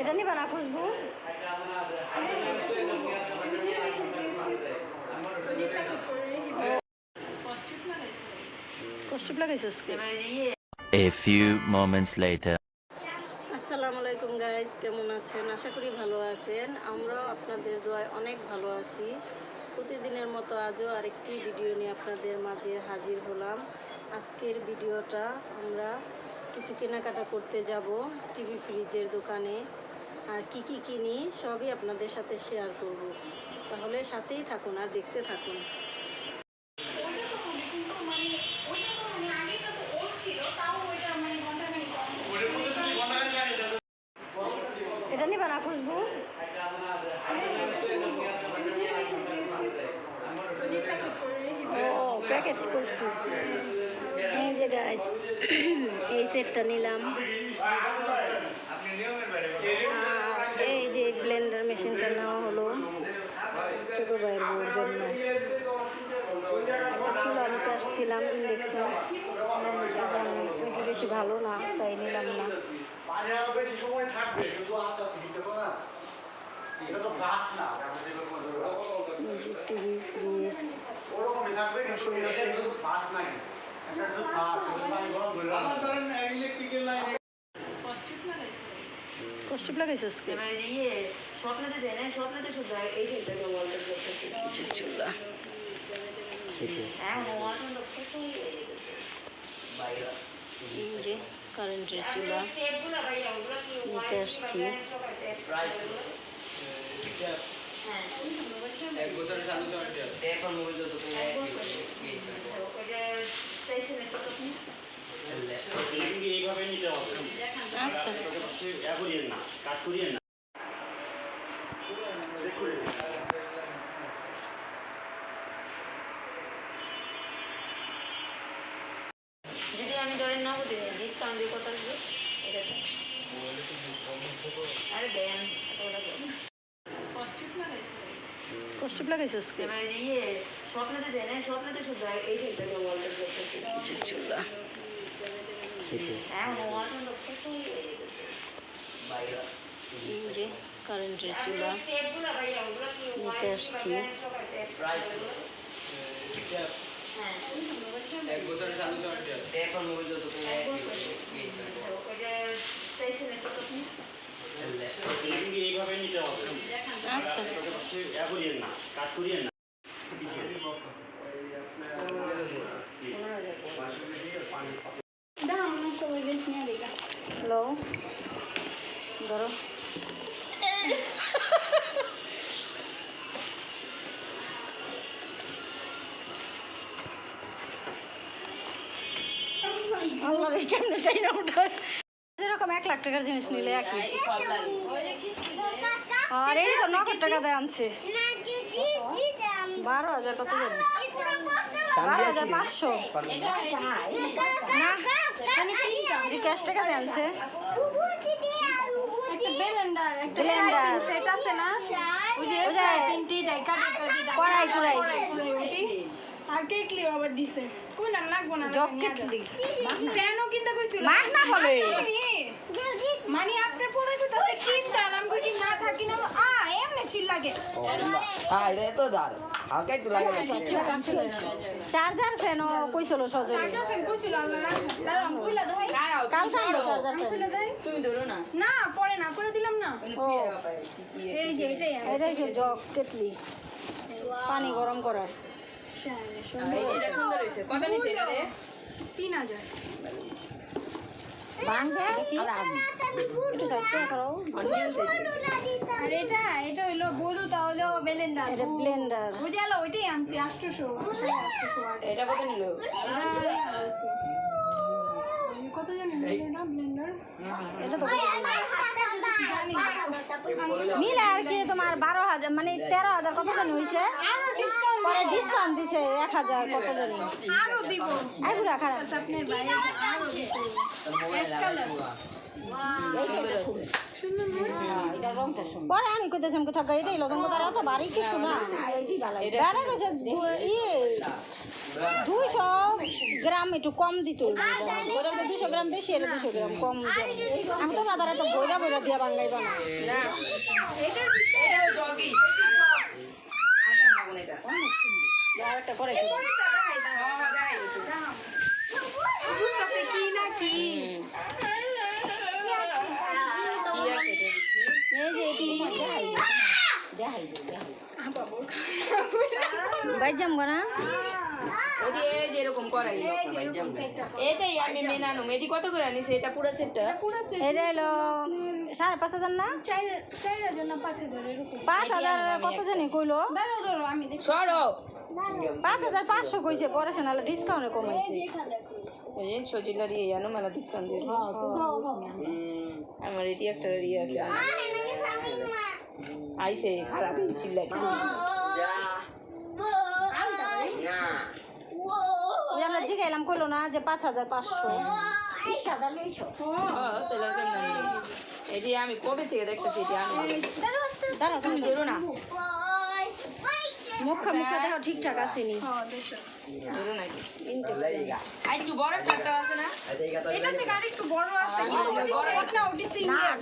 এটা নিবা না খুশবু? কষ্ট লাগাইছে আজকে। A few moments later. আসসালামু আলাইকুম গাইজ, কেমন আছেন? আশা করি ভালো আছেন। আমরাও আপনাদের দোয়ায় অনেক ভালো আছি। প্রতিদিনের মতো আজও আরেকটি ভিডিও নিয়ে আপনাদের মাঝে হাজির হলাম। আজকের ভিডিওটা আমরা কিছু কেনাকাটা করতে যাব টিভি ফ্রিজের দোকানে। আর কি কি কিনি সবই আপনাদের সাথে শেয়ার করব। তাহলে সাথেই থাকুন আর দেখতে থাকুন। এটা নিবা না খুশবু? ও প্যাকেট করছি। এই যে গাইস, এই সেটটা নিলাম। এই যে ব্লেন্ডার মেশিনটা নেওয়া হলো ছোটো ভাইয়ের বউর জন্য। চুলা নিতে আসছিলাম ইন্ডাকশন, এবং ওইটি বেশি ভালো না তাই নিলাম না। টিভি ফ্রিজ কষ্ট লাগাইছে আজকে। চুলা যে কারেন্টের চুলা নিতে আসছি। আচ্ছা যদি আমি ধরেন না বুঝি ডিসকাউন্ট দিয়ে কত আসবে এটা আরে দেন কষ্ট লাগাইছে আজকে। চুলা যে কারেন্টের চুলা নিতে আসছি। আচ্ছা হ্যালো ধরো। আমার কেমনে চাই না ওটা যেরকম 1 লাখ টাকার জিনিস নিলে একই। আর এই তো 9 টাকা দিয়ে আনছে। 12,000 কত যাবে? 12,500 না ক্যাশ টাকা দিয়ে আনছে। কড়াই কুড়াই আর কেকলিও আবার দিছে কোন নাম লাগবো না জগ কেটলি ফ্যানও কিনতে কইছিল মাগ না বলে মানে আপনি পরে কইতাছে কিনতা আমি কই না থাকি না এমনি ছিল লাগে রে তো দার হালকা একটু লাগে চার্জার ফ্যানও কইছিল সজল চার্জার ফ্যান কইছিল আল্লাহ দাঁড়াও আমি কইলা দেই কাল আনবো চার্জার ফ্যান। তুমি ধরো না না পরে না করে দিলাম না ও এই যে এটাই যে জগ কেটলি পানি গরম করার। সুন্দর হয়েছে কত নিছে এটা রে 3000 ভাঙবে একটু সাইড করে করো। আর এটা হলো বলু তাহলে ব্লেন্ডার এটা ব্লেন্ডার বুঝালো ওইটাই আনছি 800 এটা কত নিল? কত জানি এটা ব্লেন্ডার এটা তো মিলে আর কি তোমার 12,000 মানে 13,000 কত জানি হয়েছে। পরে ডিসকাউন্ট দিছে 1,000 কত জানি আরো দিব এইগুলা খারাপ। আপনার বাইরে আরো দিব ফ্রেশ কালার সুন্দর এটা রং পরে আমি কইতেছিলাম কোথাও এটাই লগন কোথাও তো বাড়ি কিছু না বেড়া গেছে 200 গ্রাম একটু কম দিত 200 গ্রাম বেশি এর 200 গ্রাম কম আমি তো মাদারে তো বইরা বইরা দিয়া বাঙ্গাইবা না একটা করে কি না কি এই যে এটি বাইর যাম গো না যেরকম করাই এটাই আমি মেনানো এটি কত করে আনিস এটা পুরো সেটটা এটা হলো 5,500 না 4,000 না 5,000 এরকম 5,000 কত জানি কইলো ধরো আমি দেখি সরো 5,500 কইছে পরে শোনালে ডিসকাউন্টে কমাইছে এই যে সজিলার ইয়ে জানো মেলা ডিসকাউন্ট দিয়ে আমার এটি একটা ইয়ে আছে আইছে খারাপ চিল্লাইছে ওই আমরা জিগাইলাম কইলো না যে 5,500 এটি আমি কবে থেকে দেখতেছি এটি আমি দাঁড়াও তুমি ধরো না মুখে দেখো ঠিকঠাক আছে নি ধরো না আর একটু বড় একটা আছে না এটা থেকে আর একটু বড় আছে ওটি সিঙ্গেল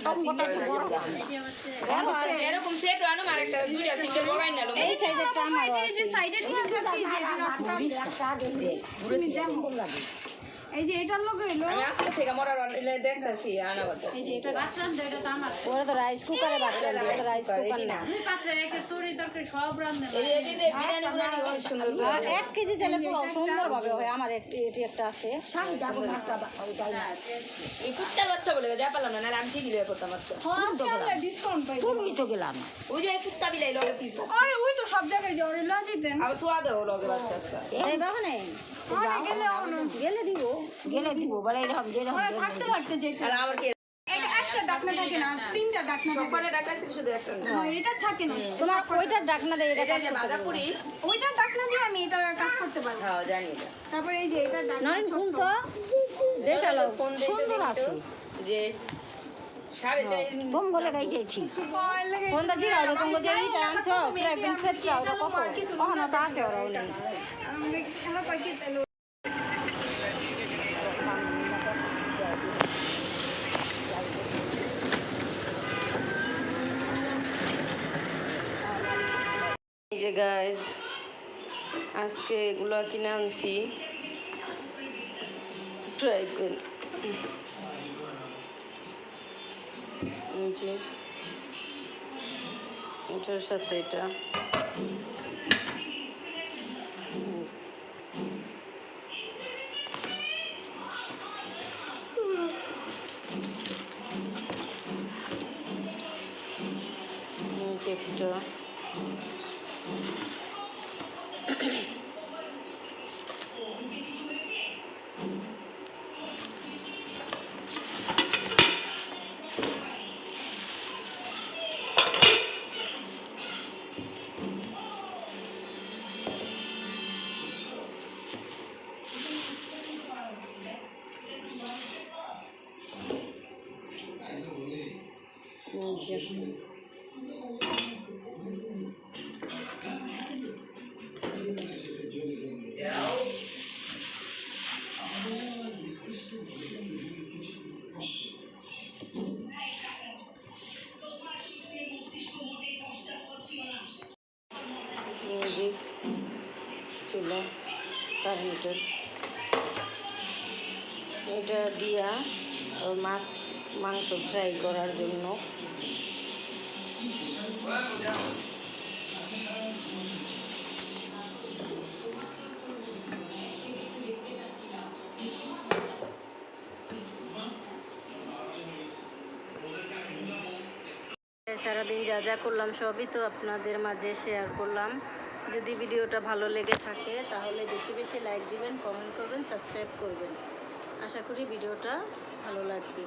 এরকম সেট আনো আর একটা দুইটা সিঙ্গেল বড়াই নালো এই সাইডেরটা আমারও এই যে সাইডে দিয়ে যাচ্ছি এই যে এটার লগে হইলো আমি আজকে থেকে মরার দেখতাছি আনাবার এই যে এটা বাতরান দে এটা তো আমার ওরা তো রাইস কুকারে বাতরান দে এটা রাইস কুকার না দুই পাত্রে রেখে তরি তরকারি সব রান্না এই এদিকে বিরিয়ানি পুরানি অনেক সুন্দর 1 কেজি চাইলে পুরো সুন্দর ভাবে হয় আমার এটি একটা আছে শাহি ডাবো মাছটা এই কুত্তার বাচ্চা বলে যা পেলাম না নালে আমি ঠিকই লয়ে করতাম আজকে হ্যাঁ ডিসকাউন্ট পাই তুমি তো গেলাম ওই যে কুত্তা বিলাই লগে পিস আরে ওই তো সব জায়গায় জরে লজি দেন আবার সোয়াদ ও লগে বাচ্চা আজকে এই বাবা নেই গেলে দিব বলে এরকম যেরকম থাকতে থাকতে যেটা আর আমার কি একটা ডাকনা থাকে না তিনটা ডাকনা সবকটা ডাকনা আছে শুধু একটা না এটা থাকে না তোমার ওইটার ডাকনা দেই এটা কাজ ভাজা পুরি ওইটার ডাকনা দিয়ে আমি এটা কাজ করতে পারবো হ্যাঁ জানি এটা তারপরে এই যে এটা ডাকনা নরেন কোন তো দেখালো সুন্দর আছে যে সাড়ে চার তুম বলে গাইতেছি কোন দা জিরা ওরকম যে এটা আনছো ফ্রাই প্যান সেট কি ওরা কখন কখন তো আছে ওরা নেই আমি খেলা পাইছি তাহলে এই যে গাইস আজকে এগুলো কিনে আনছি ফ্রাই প্যান যে এটার সাথে এটা একটা চুলা কারেন্টের এটা দিয়া মাছ মাংস ফ্রাই করার জন্য সারাদিন যা যা করলাম সবই তো আপনাদের মাঝে শেয়ার করলাম। যদি ভিডিওটা ভালো লেগে থাকে তাহলে বেশি বেশি লাইক দিবেন, কমেন্ট করবেন, সাবস্ক্রাইব করবেন। আশা করি ভিডিওটা ভালো লাগবে।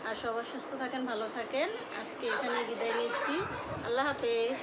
আর সবাই সুস্থ থাকেন, ভালো থাকেন। আজকে এখানে বিদায় নিচ্ছি। আল্লাহ হাফেজ।